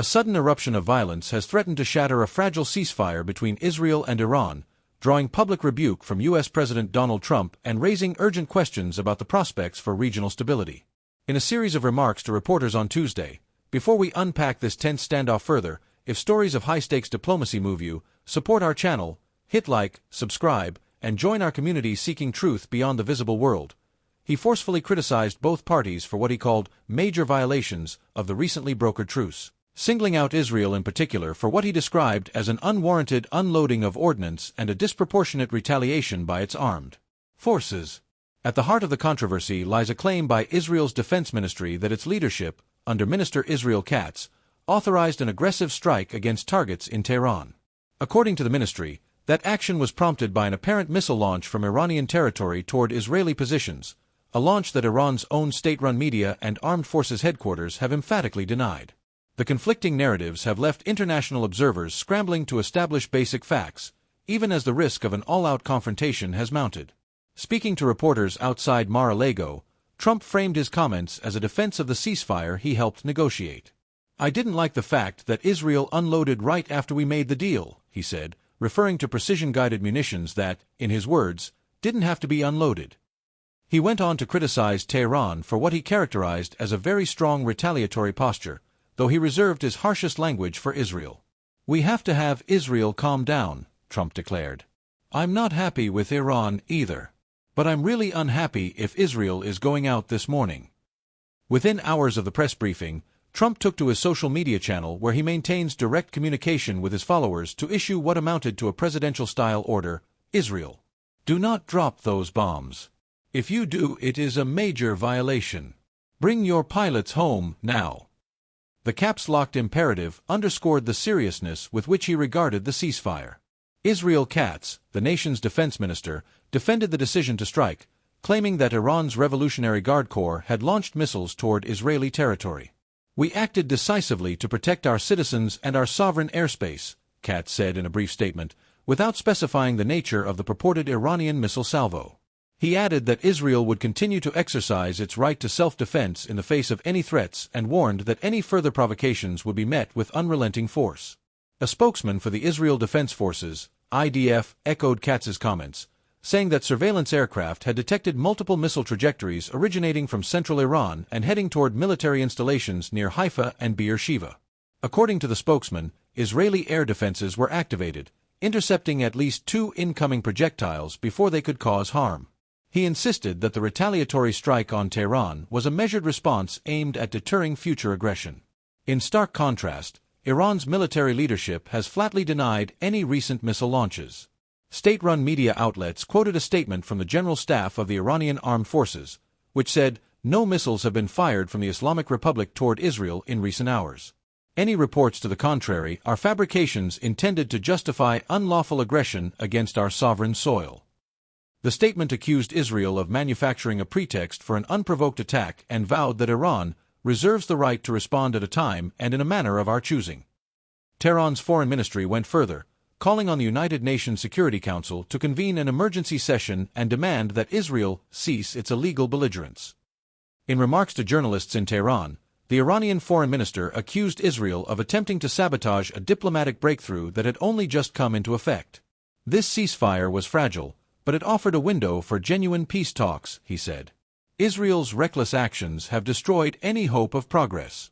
A sudden eruption of violence has threatened to shatter a fragile ceasefire between Israel and Iran, drawing public rebuke from U.S. President Donald Trump and raising urgent questions about the prospects for regional stability. In a series of remarks to reporters on Tuesday, "Before we unpack this tense standoff further, if stories of high-stakes diplomacy move you, support our channel, hit like, subscribe, and join our community seeking truth beyond the visible world." He forcefully criticized both parties for what he called major violations of the recently brokered truce, singling out Israel in particular for what he described as an unwarranted unloading of ordnance and a disproportionate retaliation by its armed forces. At the heart of the controversy lies a claim by Israel's defense ministry that its leadership, under Minister Israel Katz, authorized an aggressive strike against targets in Tehran. According to the ministry, that action was prompted by an apparent missile launch from Iranian territory toward Israeli positions, a launch that Iran's own state-run media and armed forces headquarters have emphatically denied. The conflicting narratives have left international observers scrambling to establish basic facts, even as the risk of an all-out confrontation has mounted. Speaking to reporters outside Mar-a-Lago, Trump framed his comments as a defense of the ceasefire he helped negotiate. "I didn't like the fact that Israel unloaded right after we made the deal," he said, referring to precision-guided munitions that, in his words, didn't have to be unloaded. He went on to criticize Tehran for what he characterized as a very strong retaliatory posture, though he reserved his harshest language for Israel. "We have to have Israel calm down," Trump declared. "I'm not happy with Iran either. But I'm really unhappy if Israel is going out this morning." Within hours of the press briefing, Trump took to his social media channel where he maintains direct communication with his followers to issue what amounted to a presidential-style order: "Israel, do not drop those bombs. If you do, it is a major violation. Bring your pilots home now." The caps-locked imperative underscored the seriousness with which he regarded the ceasefire. Israel Katz, the nation's defense minister, defended the decision to strike, claiming that Iran's Revolutionary Guard Corps had launched missiles toward Israeli territory. "We acted decisively to protect our citizens and our sovereign airspace," Katz said in a brief statement, without specifying the nature of the purported Iranian missile salvo. He added that Israel would continue to exercise its right to self-defense in the face of any threats and warned that any further provocations would be met with unrelenting force. A spokesman for the Israel Defense Forces, IDF, echoed Katz's comments, saying that surveillance aircraft had detected multiple missile trajectories originating from central Iran and heading toward military installations near Haifa and Beersheba. According to the spokesman, Israeli air defenses were activated, intercepting at least 2 incoming projectiles before they could cause harm. He insisted that the retaliatory strike on Tehran was a measured response aimed at deterring future aggression. In stark contrast, Iran's military leadership has flatly denied any recent missile launches. State-run media outlets quoted a statement from the General Staff of the Iranian Armed Forces, which said, "No missiles have been fired from the Islamic Republic toward Israel in recent hours. Any reports to the contrary are fabrications intended to justify unlawful aggression against our sovereign soil." The statement accused Israel of manufacturing a pretext for an unprovoked attack and vowed that Iran reserves the right to respond at a time and in a manner of our choosing. Tehran's foreign ministry went further, calling on the United Nations Security Council to convene an emergency session and demand that Israel cease its illegal belligerence. In remarks to journalists in Tehran, the Iranian foreign minister accused Israel of attempting to sabotage a diplomatic breakthrough that had only just come into effect. "This ceasefire was fragile, but it offered a window for genuine peace talks," he said. "Israel's reckless actions have destroyed any hope of progress."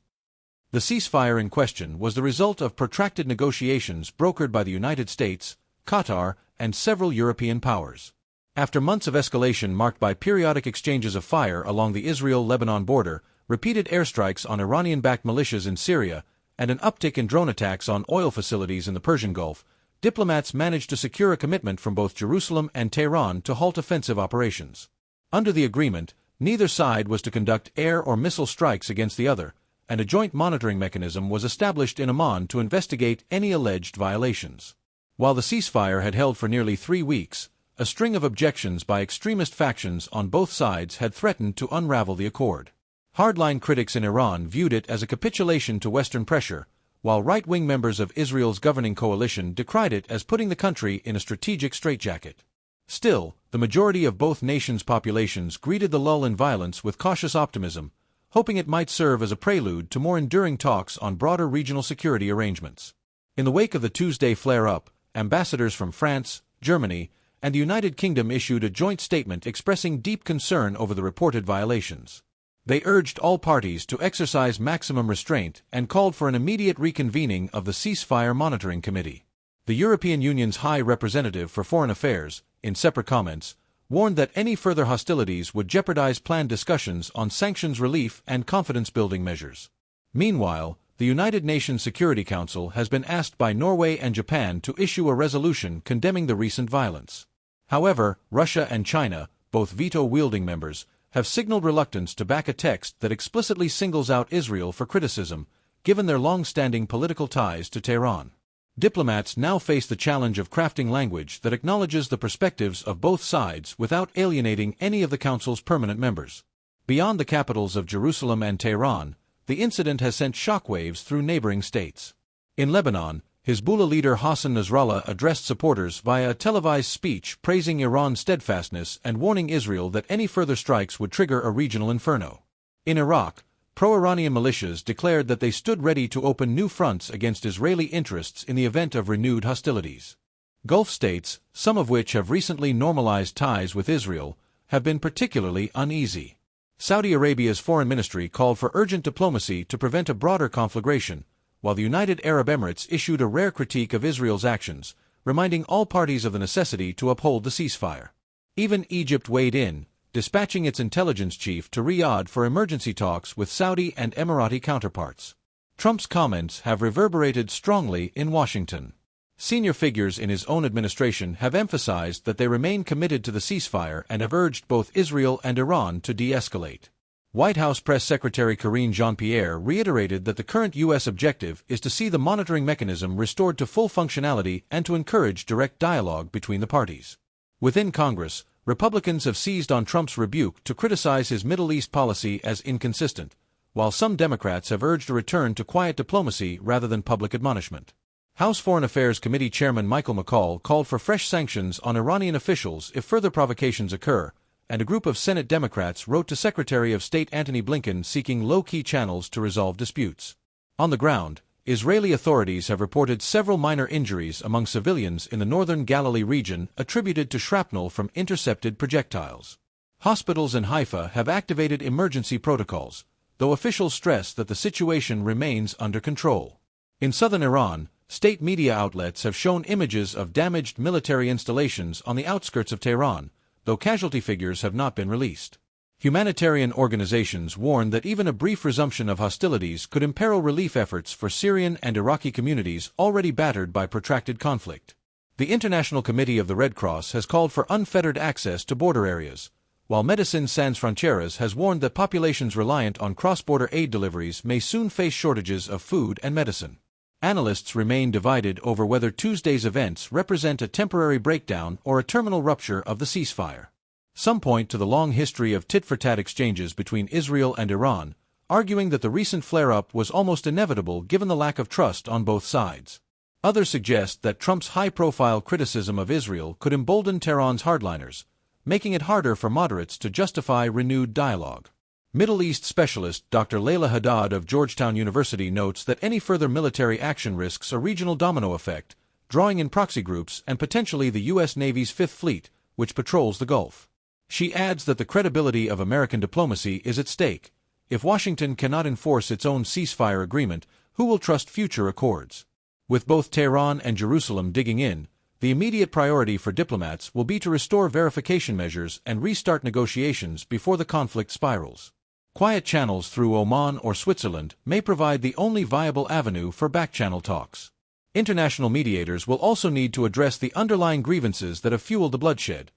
The ceasefire in question was the result of protracted negotiations brokered by the United States, Qatar, and several European powers. After months of escalation marked by periodic exchanges of fire along the Israel-Lebanon border, repeated airstrikes on Iranian-backed militias in Syria, and an uptick in drone attacks on oil facilities in the Persian Gulf, diplomats managed to secure a commitment from both Jerusalem and Tehran to halt offensive operations. Under the agreement, neither side was to conduct air or missile strikes against the other, and a joint monitoring mechanism was established in Amman to investigate any alleged violations. While the ceasefire had held for nearly 3 weeks, a string of objections by extremist factions on both sides had threatened to unravel the accord. Hardline critics in Iran viewed it as a capitulation to Western pressure, while right-wing members of Israel's governing coalition decried it as putting the country in a strategic straitjacket. Still, the majority of both nations' populations greeted the lull in violence with cautious optimism, hoping it might serve as a prelude to more enduring talks on broader regional security arrangements. In the wake of the Tuesday flare-up, ambassadors from France, Germany, and the United Kingdom issued a joint statement expressing deep concern over the reported violations. They urged all parties to exercise maximum restraint and called for an immediate reconvening of the Ceasefire Monitoring Committee. The European Union's High Representative for Foreign Affairs, in separate comments, warned that any further hostilities would jeopardize planned discussions on sanctions relief and confidence-building measures. Meanwhile, the United Nations Security Council has been asked by Norway and Japan to issue a resolution condemning the recent violence. However, Russia and China, both veto-wielding members, have signaled reluctance to back a text that explicitly singles out Israel for criticism, given their long-standing political ties to Tehran. Diplomats now face the challenge of crafting language that acknowledges the perspectives of both sides without alienating any of the Council's permanent members. Beyond the capitals of Jerusalem and Tehran, the incident has sent shockwaves through neighboring states. In Lebanon, Hezbollah leader Hassan Nasrallah addressed supporters via a televised speech praising Iran's steadfastness and warning Israel that any further strikes would trigger a regional inferno. In Iraq, pro-Iranian militias declared that they stood ready to open new fronts against Israeli interests in the event of renewed hostilities. Gulf states, some of which have recently normalized ties with Israel, have been particularly uneasy. Saudi Arabia's foreign ministry called for urgent diplomacy to prevent a broader conflagration, while the United Arab Emirates issued a rare critique of Israel's actions, reminding all parties of the necessity to uphold the ceasefire. Even Egypt weighed in, dispatching its intelligence chief to Riyadh for emergency talks with Saudi and Emirati counterparts. Trump's comments have reverberated strongly in Washington. Senior figures in his own administration have emphasized that they remain committed to the ceasefire and have urged both Israel and Iran to de-escalate. White House Press Secretary Karine Jean-Pierre reiterated that the current U.S. objective is to see the monitoring mechanism restored to full functionality and to encourage direct dialogue between the parties. Within Congress, Republicans have seized on Trump's rebuke to criticize his Middle East policy as inconsistent, while some Democrats have urged a return to quiet diplomacy rather than public admonishment. House Foreign Affairs Committee Chairman Michael McCaul called for fresh sanctions on Iranian officials if further provocations occur, and a group of Senate Democrats wrote to Secretary of State Antony Blinken seeking low-key channels to resolve disputes. On the ground, Israeli authorities have reported several minor injuries among civilians in the northern Galilee region attributed to shrapnel from intercepted projectiles. Hospitals in Haifa have activated emergency protocols, though officials stress that the situation remains under control. In southern Iran, state media outlets have shown images of damaged military installations on the outskirts of Tehran, though casualty figures have not been released. Humanitarian organizations warn that even a brief resumption of hostilities could imperil relief efforts for Syrian and Iraqi communities already battered by protracted conflict. The International Committee of the Red Cross has called for unfettered access to border areas, while Médecins Sans Frontières has warned that populations reliant on cross-border aid deliveries may soon face shortages of food and medicine. Analysts remain divided over whether Tuesday's events represent a temporary breakdown or a terminal rupture of the ceasefire. Some point to the long history of tit-for-tat exchanges between Israel and Iran, arguing that the recent flare-up was almost inevitable given the lack of trust on both sides. Others suggest that Trump's high-profile criticism of Israel could embolden Tehran's hardliners, making it harder for moderates to justify renewed dialogue. Middle East specialist Dr. Layla Haddad of Georgetown University notes that any further military action risks a regional domino effect, drawing in proxy groups and potentially the U.S. Navy's Fifth Fleet, which patrols the Gulf. She adds that the credibility of American diplomacy is at stake. If Washington cannot enforce its own ceasefire agreement, who will trust future accords? With both Tehran and Jerusalem digging in, the immediate priority for diplomats will be to restore verification measures and restart negotiations before the conflict spirals. Quiet channels through Oman or Switzerland may provide the only viable avenue for back-channel talks. International mediators will also need to address the underlying grievances that have fueled the bloodshed: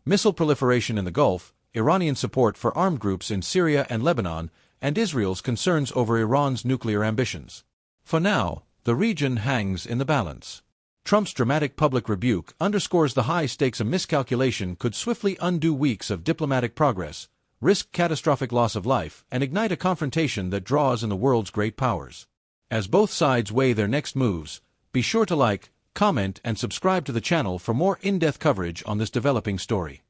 missile proliferation in the Gulf, Iranian support for armed groups in Syria and Lebanon, and Israel's concerns over Iran's nuclear ambitions. For now, the region hangs in the balance. Trump's dramatic public rebuke underscores the high stakes a miscalculation could swiftly undo weeks of diplomatic progress, risk catastrophic loss of life, and ignite a confrontation that draws in the world's great powers. As both sides weigh their next moves, be sure to like, comment, and subscribe to the channel for more in-depth coverage on this developing story.